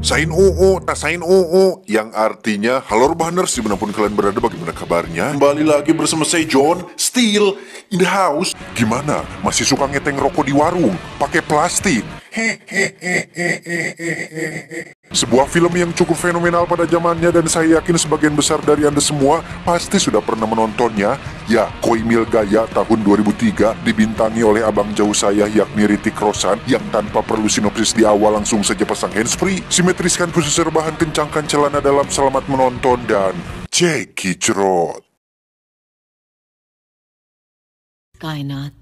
Sain OO, tasain OO, yang artinya halo Rebahaners dimanapun kalian berada, bagaimana kabarnya? Kembali lagi bersama saya John, still in the house. Gimana? Masih suka ngeteng rokok di warung? Pakai plastik? Sebuah film yang cukup fenomenal pada zamannya dan saya yakin sebagian besar dari Anda semua pasti sudah pernah menontonnya. Ya, Koi Mil Gaya tahun 2003 dibintangi oleh abang jauh saya yakni Hrithik Roshan yang tanpa perlu sinopsis di awal langsung saja pasang handsfree, simetriskan khusus rebahan, kencangkan celana dalam, selamat menonton dan cekicrot. कायनात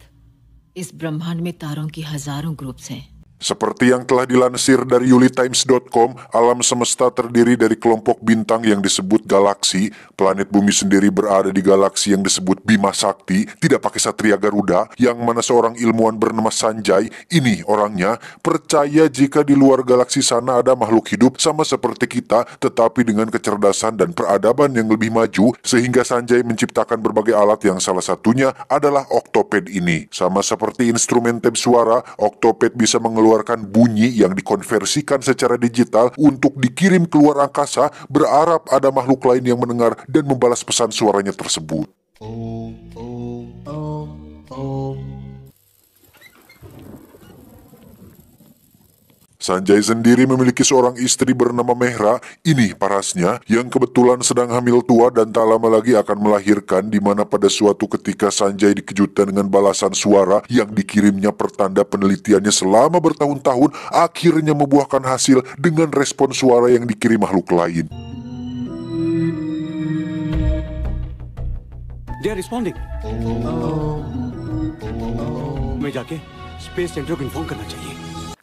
इस ब्रह्मांड में तारों की हजारों ग्रुप्स हैं। Seperti yang telah dilansir dari yulitimes.com, alam semesta terdiri dari kelompok bintang yang disebut galaksi. Planet bumi sendiri berada di galaksi yang disebut Bima Sakti, tidak pakai Satria Garuda, yang mana seorang ilmuwan bernama Sanjay, ini orangnya, percaya jika di luar galaksi sana ada makhluk hidup sama seperti kita, tetapi dengan kecerdasan dan peradaban yang lebih maju, sehingga Sanjay menciptakan berbagai alat yang salah satunya adalah Octopad ini. Sama seperti instrumen tape suara, Octopad bisa mengeluarkan bunyi yang dikonversikan secara digital untuk dikirim keluar angkasa, berharap ada makhluk lain yang mendengar dan membalas pesan suaranya tersebut. Sanjay sendiri memiliki seorang istri bernama Mehra, ini parasnya, yang kebetulan sedang hamil tua dan tak lama lagi akan melahirkan, di mana pada suatu ketika Sanjay dikejutkan dengan balasan suara yang dikirimnya pertanda penelitiannya selama bertahun-tahun akhirnya membuahkan hasil dengan respon suara yang dikirim makhluk lain. They are responding. मैं जाके space centre को इन्फॉर्म करना चाहिए.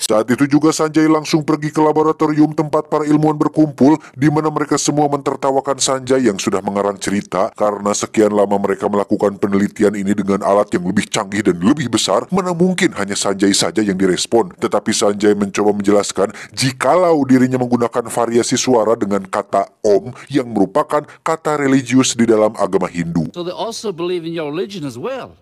Saat itu juga Sanjay langsung pergi ke laboratorium tempat para ilmuwan berkumpul, di mana mereka semua mentertawakan Sanjay yang sudah mengarang cerita karena sekian lama mereka melakukan penelitian ini dengan alat yang lebih canggih dan lebih besar, mana mungkin hanya Sanjay saja yang direspon. Tetapi Sanjay mencoba menjelaskan jikalau dirinya menggunakan variasi suara dengan kata Om yang merupakan kata religius di dalam agama Hindu. So they also believe in your religion as well.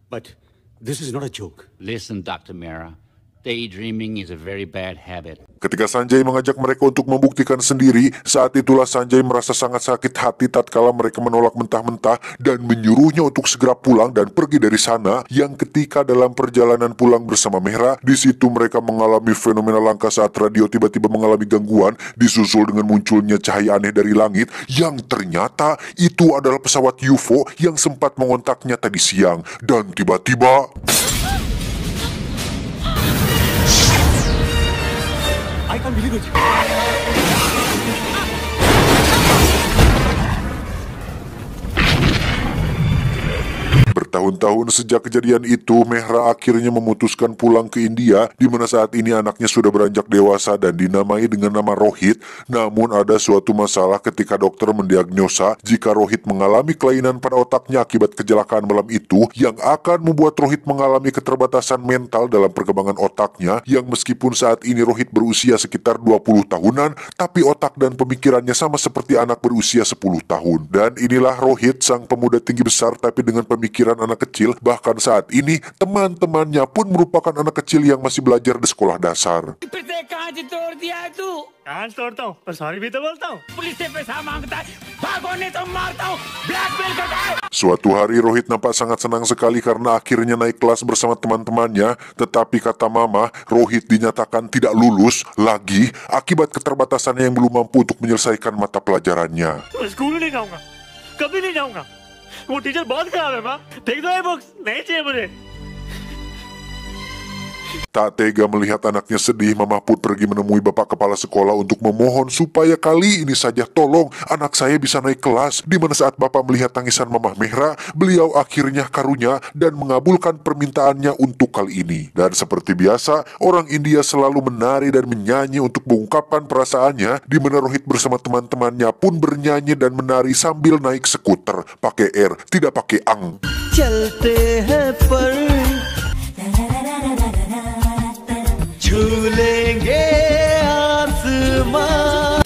But this is not a joke. Listen, Dr. Mera, daydreaming is a very bad habit. Ketika Sanjay mengajak mereka untuk membuktikan sendiri, saat itulah Sanjay merasa sangat sakit hati tatkala mereka menolak mentah-mentah dan menyuruhnya untuk segera pulang dan pergi dari sana. Yang ketika dalam perjalanan pulang bersama Mehra, di situ mereka mengalami fenomena langka saat radio tiba-tiba mengalami gangguan, disusul dengan munculnya cahaya aneh dari langit yang ternyata itu adalah pesawat UFO yang sempat mengontaknya tadi siang. Dan tiba-tiba I can't believe it. Bertahun-tahun sejak kejadian itu, Mehra akhirnya memutuskan pulang ke India, di mana saat ini anaknya sudah beranjak dewasa dan dinamai dengan nama Rohit. Namun ada suatu masalah ketika dokter mendiagnosa jika Rohit mengalami kelainan pada otaknya akibat kecelakaan malam itu, yang akan membuat Rohit mengalami keterbatasan mental dalam perkembangan otaknya, yang meskipun saat ini Rohit berusia sekitar 20 tahunan, tapi otak dan pemikirannya sama seperti anak berusia 10 tahun. Dan inilah Rohit, sang pemuda tinggi besar tapi dengan pemikiran anak kecil, bahkan saat ini teman-temannya pun merupakan anak kecil yang masih belajar di sekolah dasar. Suatu hari Rohit nampak sangat senang sekali karena akhirnya naik kelas bersama teman-temannya, tetapi kata mama, Rohit dinyatakan tidak lulus lagi akibat keterbatasannya yang belum mampu untuk menyelesaikan mata pelajarannya. वो टीचर बहुत खराब है माँ देख दो ये बुक्स नहीं चाहिए मुझे. Tak tega melihat anaknya sedih, Mama pun pergi menemui bapak kepala sekolah untuk memohon supaya kali ini saja tolong anak saya bisa naik kelas. Di mana saat bapak melihat tangisan Mama Mehra, beliau akhirnya karunya dan mengabulkan permintaannya untuk kali ini. Dan seperti biasa, orang India selalu menari dan menyanyi untuk mengungkapkan perasaannya, di mana Rohit bersama teman-temannya pun bernyanyi dan menari sambil naik skuter, pakai R, tidak pakai ang. चलते हैं पर झूलेंगे आसमां.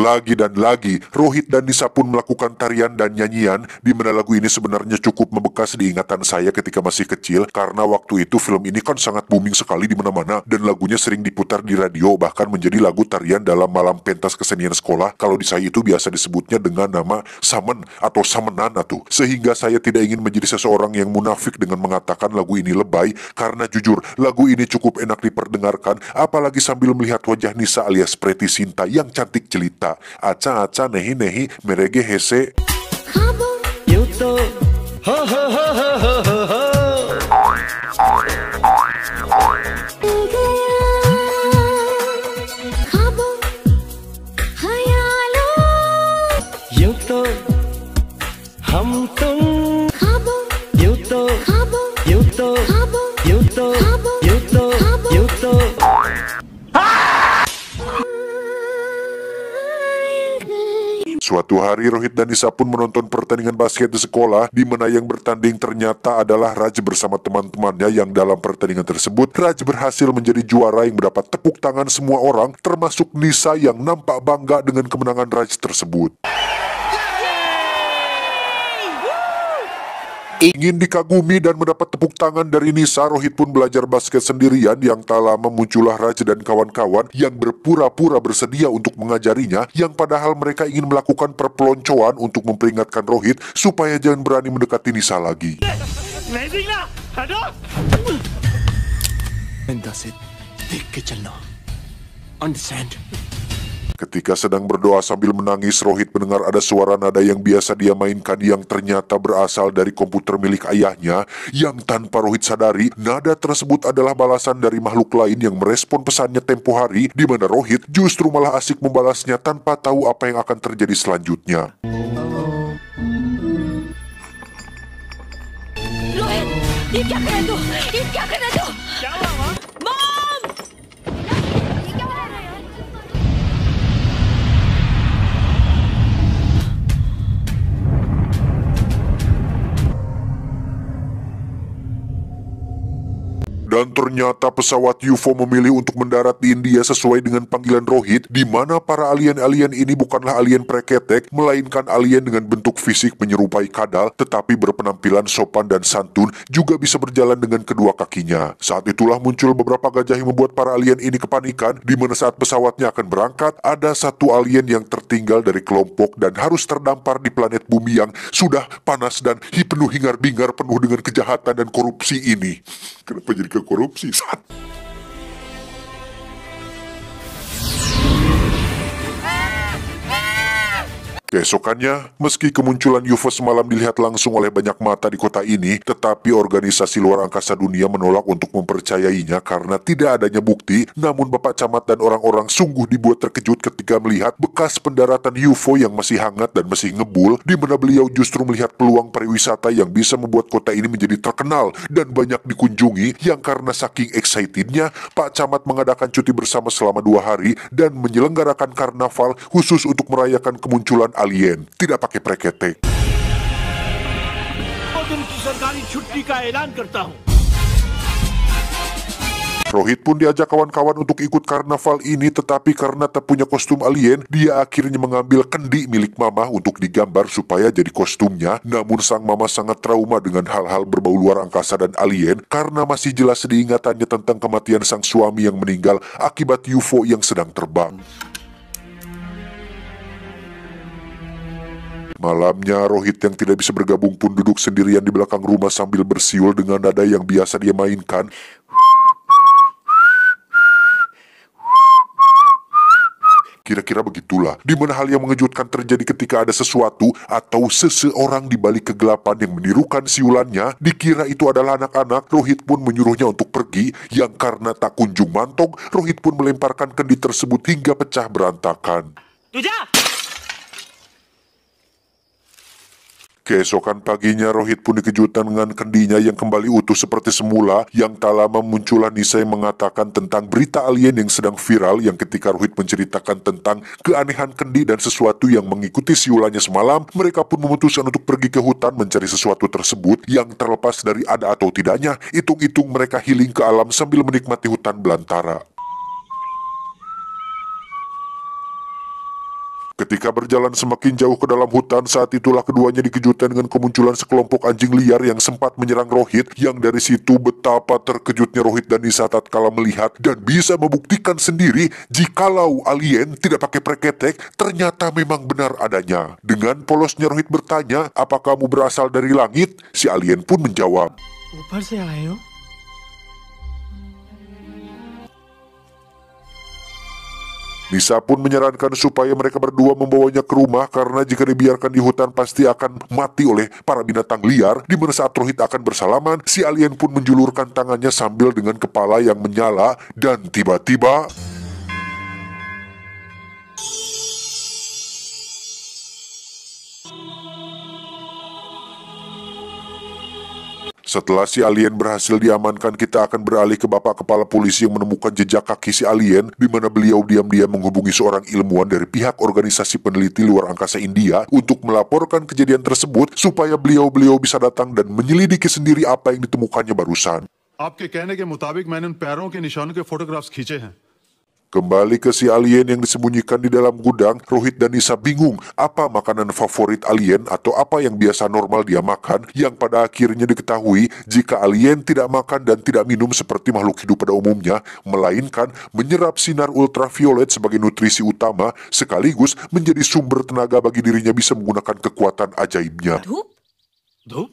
Lagi dan lagi, Rohit dan Nisa pun melakukan tarian dan nyanyian, di mana lagu ini sebenarnya cukup membekas di ingatan saya ketika masih kecil, karena waktu itu film ini kan sangat booming sekali di mana-mana, dan lagunya sering diputar di radio, bahkan menjadi lagu tarian dalam malam pentas kesenian sekolah. Kalau di saya itu biasa disebutnya dengan nama samen atau samenan atau. Sehingga saya tidak ingin menjadi seseorang yang munafik dengan mengatakan lagu ini lebay, karena jujur, lagu ini cukup enak diperdengarkan, apalagi sambil melihat wajah Nisa alias Preti Sinta yang cantik jelita. Aca-aca nehi-nehi merege hese. यूं तो हो हो यूं तो हम तुम यूं तो यूं तो यूं तो यूं तो यूं तो Suatu hari Rohit dan Nisa pun menonton pertandingan basket di sekolah, di mana yang bertanding ternyata adalah Raj bersama teman-temannya, yang dalam pertandingan tersebut Raj berhasil menjadi juara yang mendapat tepuk tangan semua orang, termasuk Nisa yang nampak bangga dengan kemenangan Raj tersebut. Ingin dikagumi dan mendapat tepuk tangan dari Nisa, Rohit pun belajar basket sendirian. Yang tak lama muncullah Raj dan kawan-kawan yang berpura-pura bersedia untuk mengajarinya, yang padahal mereka ingin melakukan perpeloncoan untuk memperingatkan Rohit supaya jangan berani mendekati Nisa lagi. नहीं दिखना हटो इंदा से देख के चलना understand Ketika sedang berdoa sambil menangis, Rohit mendengar ada suara nada yang biasa dia mainkan yang ternyata berasal dari komputer milik ayahnya, yang tanpa Rohit sadari, nada tersebut adalah balasan dari makhluk lain yang merespon pesannya tempo hari, di mana Rohit justru malah asik membalasnya tanpa tahu apa yang akan terjadi selanjutnya. Rohit, ये क्या कर रहे हो? ये क्या कर रहे हो? क्या हुआ माँ? मॉम! ये क्या कर रहे हो? Dan ternyata pesawat UFO memilih untuk mendarat di India sesuai dengan panggilan Rohit, di mana para alien-alien ini bukanlah alien preketek, melainkan alien dengan bentuk fisik menyerupai kadal, tetapi berpenampilan sopan dan santun, juga bisa berjalan dengan kedua kakinya. Saat itulah muncul beberapa gajah yang membuat para alien ini kepanikan, di mana saat pesawatnya akan berangkat, ada satu alien yang tertinggal dari kelompok dan harus terdampar di planet bumi yang sudah panas dan penuh hingar-bingar, penuh dengan kejahatan dan korupsi ini. Kenapa jadi ke korupsi saat? Keesokannya, meski kemunculan UFO semalam dilihat langsung oleh banyak mata di kota ini, tetapi organisasi luar angkasa dunia menolak untuk mempercayainya karena tidak adanya bukti. Namun Bapak Camat dan orang-orang sungguh dibuat terkejut ketika melihat bekas pendaratan UFO yang masih hangat dan masih ngebul, di mana beliau justru melihat peluang pariwisata yang bisa membuat kota ini menjadi terkenal dan banyak dikunjungi, yang karena saking excitednya, Pak Camat mengadakan cuti bersama selama 2 hari dan menyelenggarakan karnaval khusus untuk merayakan kemunculan alien, tidak pakai preketek. दो दिन की सरकारी छुट्टी का ऐलान करता हूँ Rohit pun diajak kawan-kawan untuk ikut karnaval ini, tetapi karena tak punya kostum alien, dia akhirnya mengambil kendi milik mama untuk digambar supaya jadi kostumnya. Namun sang mama sangat trauma dengan hal-hal berbau luar angkasa dan alien, karena masih jelas diingatannya tentang kematian sang suami yang meninggal akibat UFO yang sedang terbang. Malamnya, Rohit yang tidak bisa bergabung pun duduk sendirian di belakang rumah sambil bersiul dengan nada yang biasa dia mainkan. Kira-kira begitulah, di mana hal yang mengejutkan terjadi ketika ada sesuatu atau seseorang di balik kegelapan yang menirukan siulannya. Dikira itu adalah anak-anak, Rohit pun menyuruhnya untuk pergi, yang karena tak kunjung mantong, Rohit pun melemparkan kendi tersebut hingga pecah berantakan. तुझा Keesokan paginya, Rohit pun dikejutkan dengan kendinya yang kembali utuh seperti semula. Yang tak lama muncullah Nisa yang mengatakan tentang berita alien yang sedang viral, yang ketika Rohit menceritakan tentang keanehan kendi dan sesuatu yang mengikuti siulannya semalam, mereka pun memutuskan untuk pergi ke hutan mencari sesuatu tersebut, yang terlepas dari ada atau tidaknya, hitung-hitung mereka healing ke alam sambil menikmati hutan belantara. Ketika berjalan semakin jauh ke dalam hutan, saat itulah keduanya dikejutkan dengan kemunculan sekelompok anjing liar yang sempat menyerang Rohit, yang dari situ betapa terkejutnya Rohit dan Nisa tatkala melihat dan bisa membuktikan sendiri jikalau alien tidak pakai preketek ternyata memang benar adanya. Dengan polosnya Rohit bertanya, "Apa kamu berasal dari langit?" Si alien pun menjawab, ऊपर से आए हो? Nisa pun menyarankan supaya mereka berdua membawanya ke rumah karena jika dibiarkan di hutan pasti akan mati oleh para binatang liar. Di mana saat Rohit akan bersalaman, si alien pun menjulurkan tangannya sambil dengan kepala yang menyala dan tiba-tiba setelah si alien berhasil diamankan, kita akan beralih ke bapak kepala polisi yang menemukan jejak kaki si alien, di mana beliau diam-diam menghubungi seorang ilmuwan dari pihak organisasi peneliti luar angkasa India untuk melaporkan kejadian tersebut supaya beliau bisa datang dan menyelidiki sendiri apa yang ditemukannya barusan. आपके कहने के मुताबिक मैंने उन पैरों के निशानों के फोटोग्राफ्स खींचे हैं। Kembali ke si alien yang disembunyikan di dalam gudang, Rohit dan Nisa bingung apa makanan favorit alien atau apa yang biasa normal dia makan, yang pada akhirnya diketahui jika alien tidak makan dan tidak minum seperti makhluk hidup pada umumnya, melainkan menyerap sinar ultraviolet sebagai nutrisi utama sekaligus menjadi sumber tenaga bagi dirinya bisa menggunakan kekuatan ajaibnya. धूप?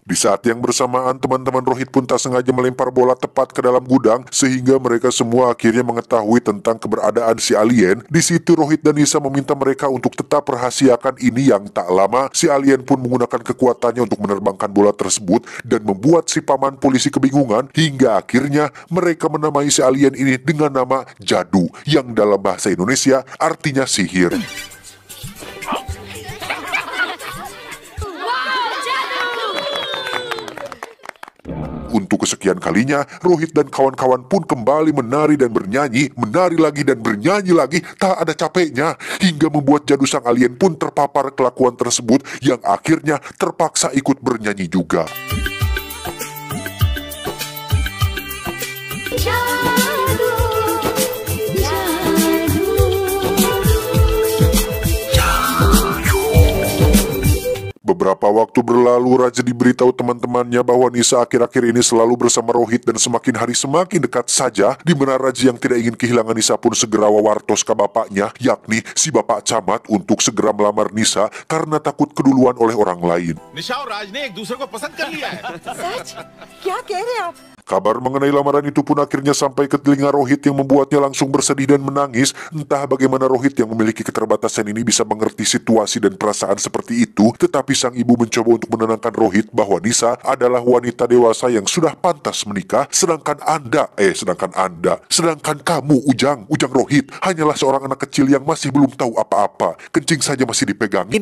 Di saat yang bersamaan, teman-teman Rohit pun tak sengaja melempar bola tepat ke dalam gudang sehingga mereka semua akhirnya mengetahui tentang keberadaan si alien. Di situ Rohit dan Nisa meminta mereka untuk tetap rahasiakan ini yang tak lama. Si alien pun menggunakan kekuatannya untuk menerbangkan bola tersebut dan membuat si paman polisi kebingungan hingga akhirnya mereka menamai si alien ini dengan nama Jadu, yang dalam bahasa Indonesia artinya sihir. Untuk kesekian kalinya, Rohit dan kawan-kawan pun kembali menari dan bernyanyi, menari lagi dan bernyanyi lagi, tak ada capeknya, hingga membuat Jadu sang alien pun terpapar kelakuan tersebut yang akhirnya terpaksa ikut bernyanyi juga. Beberapa waktu berlalu, Raja diberitahu teman-temannya bahwa Nisa akhir-akhir ini selalu bersama Rohit dan semakin hari semakin dekat saja, di mana Raja yang tidak ingin kehilangan Nisa pun segera wawartos ke bapaknya, yakni si bapak camat, untuk segera melamar Nisa karena takut keduluan oleh orang lain. निशा और राज ने एक दूसरे को पसंद कर लिया है। सच? क्या कह रहे हैं आप? Kabar mengenai lamaran itu pun akhirnya sampai ke telinga Rohit yang membuatnya langsung bersedih dan menangis. Entah bagaimana Rohit yang memiliki keterbatasan ini bisa mengerti situasi dan perasaan seperti itu, tetapi sang ibu mencoba untuk menenangkan Rohit bahwa Nisa adalah wanita dewasa yang sudah pantas menikah, sedangkan kamu, Ujang Rohit, hanyalah seorang anak kecil yang masih belum tahu apa-apa. Kencing saja masih dipegangin.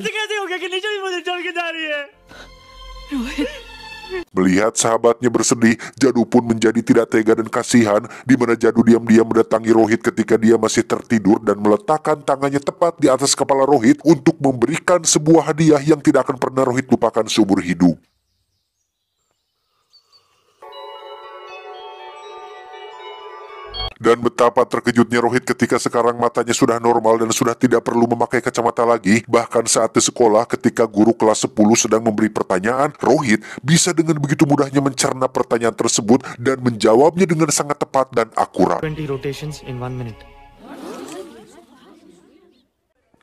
Melihat sahabatnya bersedih, Jadu pun menjadi tidak tega dan kasihan, di mana Jadu diam-diam mendatangi Rohit ketika dia masih tertidur dan meletakkan tangannya tepat di atas kepala Rohit untuk memberikan sebuah hadiah yang tidak akan pernah Rohit lupakan seumur hidup. Dan betapa terkejutnya Rohit ketika sekarang matanya sudah normal dan sudah tidak perlu memakai kacamata lagi. Bahkan saat di sekolah ketika guru kelas 10 sedang memberi pertanyaan, Rohit bisa dengan begitu mudahnya mencerna pertanyaan tersebut dan menjawabnya dengan sangat tepat dan akurat. 20 rotations in 1 minute.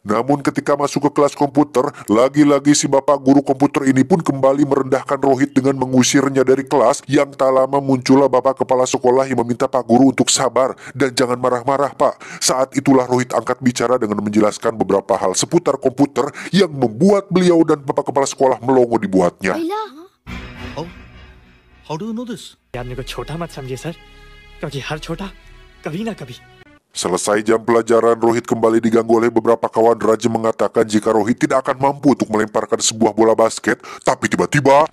Namun ketika masuk ke kelas komputer, lagi-lagi si bapak guru komputer ini pun kembali merendahkan Rohit dengan mengusirnya dari kelas. Yang tak lama muncullah bapak kepala sekolah yang meminta Pak Guru untuk sabar dan jangan marah-marah, Pak. Saat itulah Rohit angkat bicara dengan menjelaskan beberapa hal seputar komputer yang membuat beliau dan bapak kepala sekolah melongo dibuatnya. Oh, how do you know this? आदमी को छोटा मत समझिए सर, क्योंकि हर छोटा कभी ना कभी. Selesai jam pelajaran, Rohit kembali diganggu oleh beberapa kawan. Raja mengatakan jika Rohit tidak akan mampu untuk melemparkan sebuah bola basket, tapi tiba-tiba...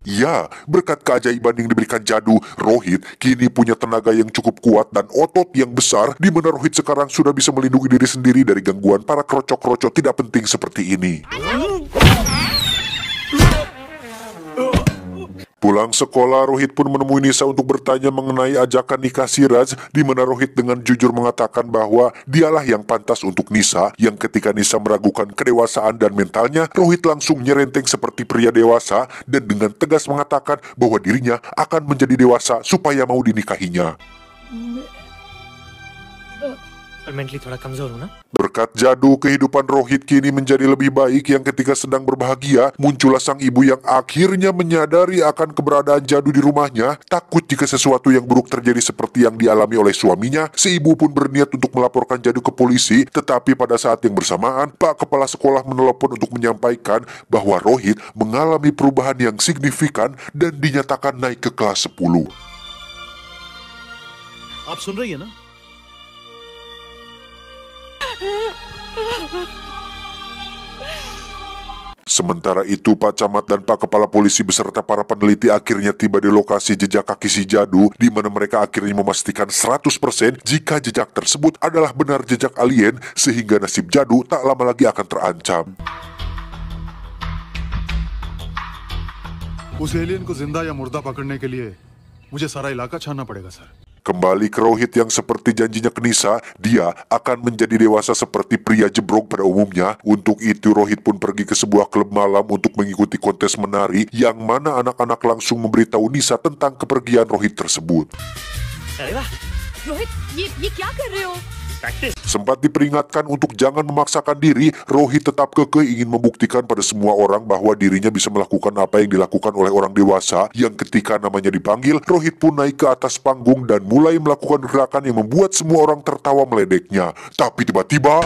Ya, berkat keajaiban yang diberikan Jadu, Rohit kini punya tenaga yang cukup kuat dan otot yang besar, di mana Rohit sekarang sudah bisa melindungi diri sendiri dari gangguan para krocok-krocok tidak penting seperti ini. Pulang sekolah, Rohit pun menemui Nisa untuk bertanya mengenai ajakan nikah si Raj, di mana Rohit dengan jujur mengatakan bahwa dialah yang pantas untuk Nisa, yang ketika Nisa meragukan kedewasaan dan mentalnya, Rohit langsung nyerenteng seperti pria dewasa dan dengan tegas mengatakan bahwa dirinya akan menjadi dewasa supaya mau dinikahinya. Berkat Jadu, kehidupan Rohit kini menjadi lebih baik, yang ketika sedang berbahagia, muncullah sang ibu yang akhirnya menyadari akan keberadaan Jadu di rumahnya. Takut jika sesuatu yang buruk terjadi seperti yang dialami oleh suaminya, si ibu pun berniat untuk melaporkan Jadu ke polisi. Tetapi pada saat yang bersamaan, Pak Kepala Sekolah menelepon untuk menyampaikan bahwa Rohit mengalami perubahan yang signifikan dan dinyatakan naik ke kelas 10. आप सुन रही है ना? Sementara itu, Pak Camat dan Pak Kepala Polisi beserta para peneliti akhirnya tiba di lokasi jejak kaki si Jadu, di mana mereka akhirnya memastikan 100% jika jejak tersebut adalah benar jejak alien, sehingga nasib Jadu tak lama lagi akan terancam. उस एलियन को जिंदा या मुर्दा पकड़ने के लिए मुझे सारा इलाका छानना पड़ेगा sir. Kembali ke Rohit yang seperti janjinya ke Nisa, dia akan menjadi dewasa seperti pria jebrok pada umumnya. Untuk itu Rohit pun pergi ke sebuah klub malam untuk mengikuti kontes menari, yang mana anak-anak langsung memberitahu Nisa tentang kepergian Rohit tersebut. Rohit ये क्या कर रहे हो? Sempat diperingatkan untuk jangan memaksakan diri, Rohit tetap kekeh ingin membuktikan pada semua orang bahwa dirinya bisa melakukan apa yang dilakukan oleh orang dewasa, yang ketika namanya dipanggil, Rohit pun naik ke atas panggung dan mulai melakukan gerakan yang membuat semua orang tertawa meledeknya. Tapi tiba-tiba...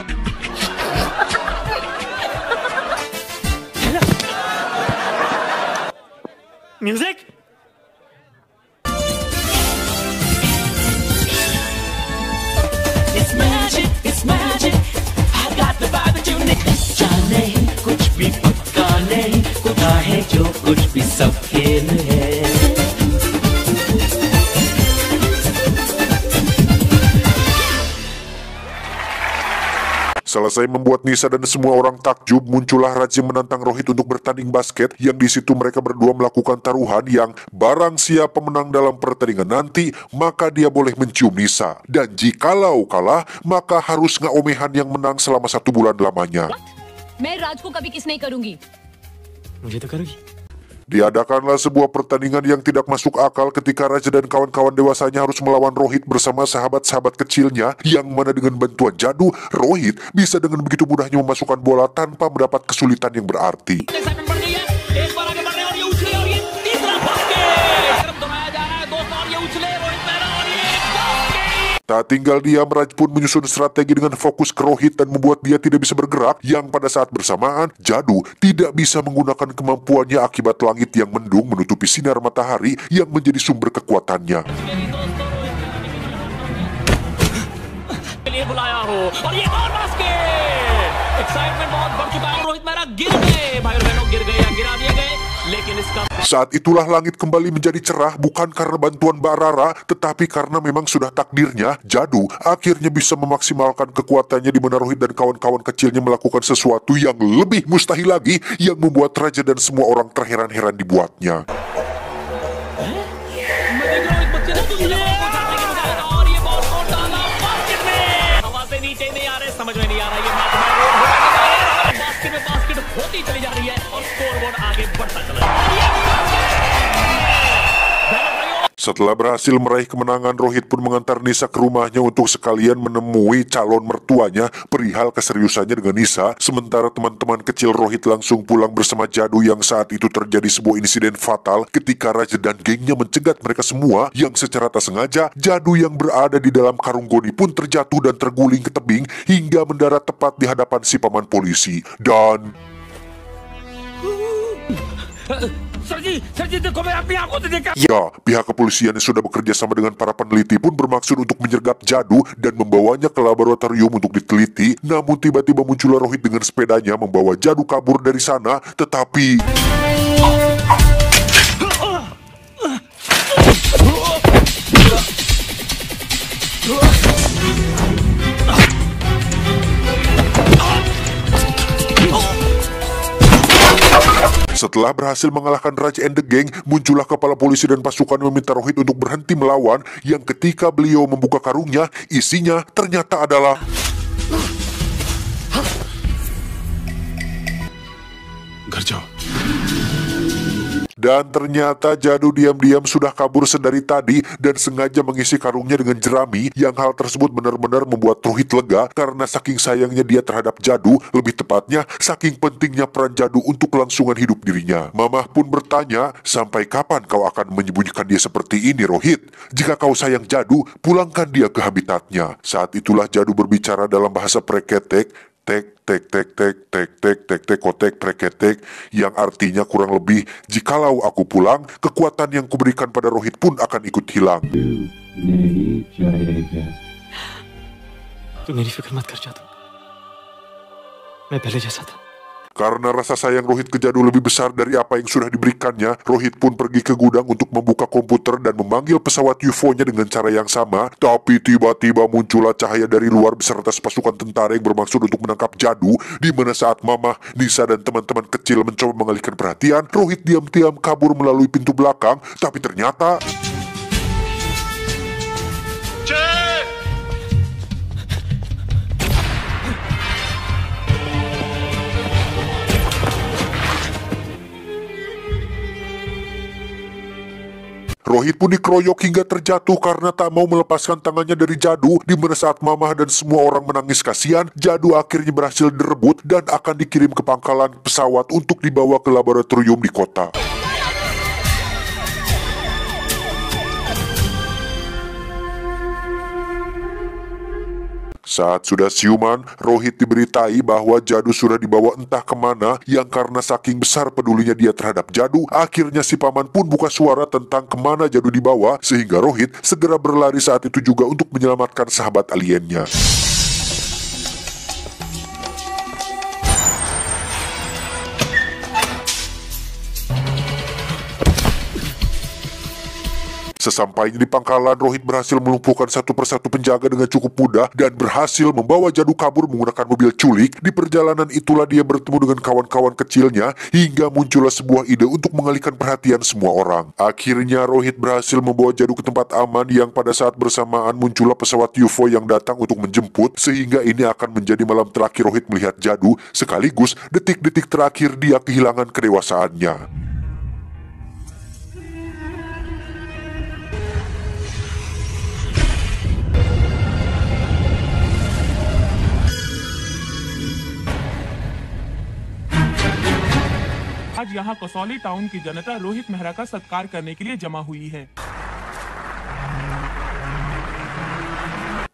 music It's magic, I got the vibe that you need. जाने कुछ भी पक्का नहीं, खुदा है जो कुछ भी सब खेल है. Selesai membuat Nisa dan semua orang takjub, muncullah Raj yang menantang Rohit untuk bertanding basket, yang di situ mereka berdua melakukan taruhan yang barang siapa menang dalam pertandingan nanti, maka dia boleh mencium Nisa. Dan jikalau kalah, maka harus ngaomehan yang menang selama 1 bulan lamanya. मैं राज को कभी किस नहीं करूंगी. मुझे तो करोगी. Diadakanlah sebuah pertandingan yang tidak masuk akal ketika Raja dan kawan-kawan dewasanya harus melawan Rohit bersama sahabat-sahabat kecilnya, yang mana dengan bantuan Jadu, Rohit bisa dengan begitu mudahnya memasukkan bola tanpa mendapat kesulitan yang berarti. Tak tinggal diam, Raj pun menyusun strategi dengan fokus ke Rohit dan membuat dia tidak bisa bergerak, yang pada saat bersamaan, Jadu tidak bisa menggunakan kemampuannya akibat langit yang mendung menutupi sinar matahari yang menjadi sumber kekuatannya. Saat itulah langit kembali menjadi cerah, bukan karena bantuan Mbak Rara, tetapi karena memang sudah takdirnya, Jadu akhirnya bisa memaksimalkan kekuatannya, di mana Rohit dan kawan-kawan kecilnya melakukan sesuatu yang lebih mustahil lagi, yang membuat Raja dan semua orang terheran-heran dibuatnya. Setelah berhasil meraih kemenangan, Rohit pun mengantar Nisa ke rumahnya untuk sekalian menemui calon mertuanya perihal keseriusannya dengan Nisa. Sementara teman-teman kecil Rohit langsung pulang bersama Jadu, yang saat itu terjadi sebuah insiden fatal ketika Raja dan gengnya mencegat mereka semua, yang secara tak sengaja Jadu yang berada di dalam karung goni pun terjatuh dan terguling ke tebing hingga mendarat tepat di hadapan si paman polisi. Dan ya, pihak kepolisian yang sudah bekerja sama dengan para peneliti pun bermaksud untuk menyergap Jadu dan membawanya ke laboratorium untuk diteliti. Namun tiba-tiba muncullah Rohit dengan sepedanya membawa Jadu kabur dari sana, tetapi Setelah berhasil mengalahkan Raj and the Gang, muncullah kepala polisi dan pasukan meminta Rohit untuk berhenti melawan, yang ketika beliau membuka karungnya, isinya ternyata adalah घर जाओ। Dan ternyata Jadu diam-diam sudah kabur sedari tadi dan sengaja mengisi karungnya dengan jerami, yang hal tersebut benar-benar membuat Rohit lega karena saking sayangnya dia terhadap Jadu, lebih tepatnya saking pentingnya peran Jadu untuk kelangsungan hidup dirinya. Mamah pun bertanya, sampai kapan kau akan menyembunyikan dia seperti ini, Rohit? Jika kau sayang Jadu, pulangkan dia ke habitatnya. Saat itulah Jadu berbicara dalam bahasa Preketek, tek tek tek tek tek tek tek tek kotek preketek, yang artinya kurang lebih, jikalau aku pulang, kekuatan yang kuberikan pada Rohit pun akan ikut hilang. तू मेरी फिक्र मत कर जा, मैं पहले जैसा था। Karena rasa sayang Rohit ke Jadu lebih besar dari apa yang sudah diberikannya, Rohit pun pergi ke gudang untuk membuka komputer dan memanggil pesawat UFO-nya dengan cara yang sama. Tapi tiba-tiba muncullah cahaya dari luar beserta pasukan tentara yang bermaksud untuk menangkap Jadu, di mana saat Mamah, Nisa, dan teman-teman kecil mencoba mengalihkan perhatian, Rohit diam-diam kabur melalui pintu belakang. Tapi ternyata Rohit pun dikeroyok hingga terjatuh karena tak mau melepaskan tangannya dari Jadu, di mana saat Mamah dan semua orang menangis kasihan, Jadu akhirnya berhasil direbut dan akan dikirim ke pangkalan pesawat untuk dibawa ke laboratorium di kota. Saat sudah siuman, Rohit diberitai bahwa Jadu sudah dibawa entah kemana, yang karena saking besar pedulinya dia terhadap Jadu, akhirnya si paman pun buka suara tentang kemana Jadu dibawa, sehingga Rohit segera berlari saat itu juga untuk menyelamatkan sahabat aliennya. Sesampainya di pangkalan, Rohit berhasil melumpuhkan satu persatu penjaga dengan cukup mudah dan berhasil membawa Jadu kabur menggunakan mobil culik. Di perjalanan itulah dia bertemu dengan kawan-kawan kecilnya hingga muncullah sebuah ide untuk mengalihkan perhatian semua orang. Akhirnya Rohit berhasil membawa Jadu ke tempat aman, yang pada saat bersamaan muncullah pesawat UFO yang datang untuk menjemput, sehingga ini akan menjadi malam terakhir Rohit melihat Jadu, sekaligus detik-detik terakhir dia kehilangan kedewasaannya. आज यहाँ कसौली टाउन की जनता रोहित मेहरा का सत्कार करने के लिए जमा हुई है।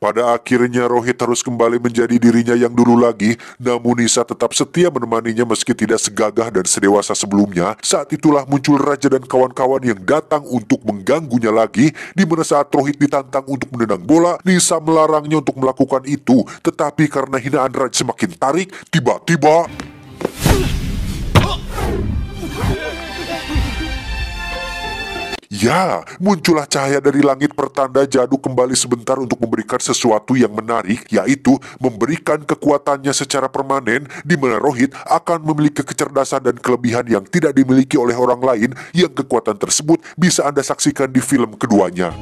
Pada akhirnya Rohit harus kembali menjadi dirinya yang dulu lagi, namun Nisa tetap setia menemaninya meski tidak segagah dan sedewasa sebelumnya. Saat itulah muncul Raja dan kawan-kawan yang datang untuk mengganggunya lagi, di mana saat Rohit ditantang untuk menendang bola, Nisa melarangnya untuk melakukan itu. Tetapi karena hinaan Raja semakin tarik, tiba-tiba ya, muncullah cahaya dari langit pertanda Jadu kembali sebentar untuk memberikan sesuatu yang menarik, yaitu memberikan kekuatannya secara permanen, di mana Rohit akan memiliki kecerdasan dan kelebihan yang tidak dimiliki oleh orang lain, yang kekuatan tersebut bisa Anda saksikan di film keduanya.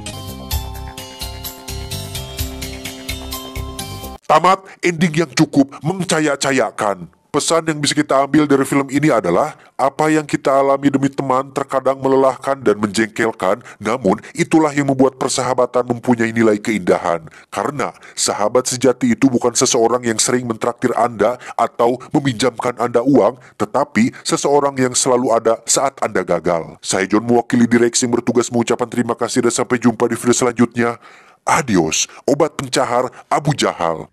Tamat, ending yang cukup mengcaya-cayakan. Pesan yang bisa kita ambil dari film ini adalah, apa yang kita alami demi teman terkadang melelahkan dan menjengkelkan, namun itulah yang membuat persahabatan mempunyai nilai keindahan. Karena sahabat sejati itu bukan seseorang yang sering mentraktir Anda atau meminjamkan Anda uang, tetapi seseorang yang selalu ada saat Anda gagal. Saya John, mewakili direksi yang bertugas mengucapkan terima kasih dan sampai jumpa di video selanjutnya. Adios, obat pencahar Abu Jahal.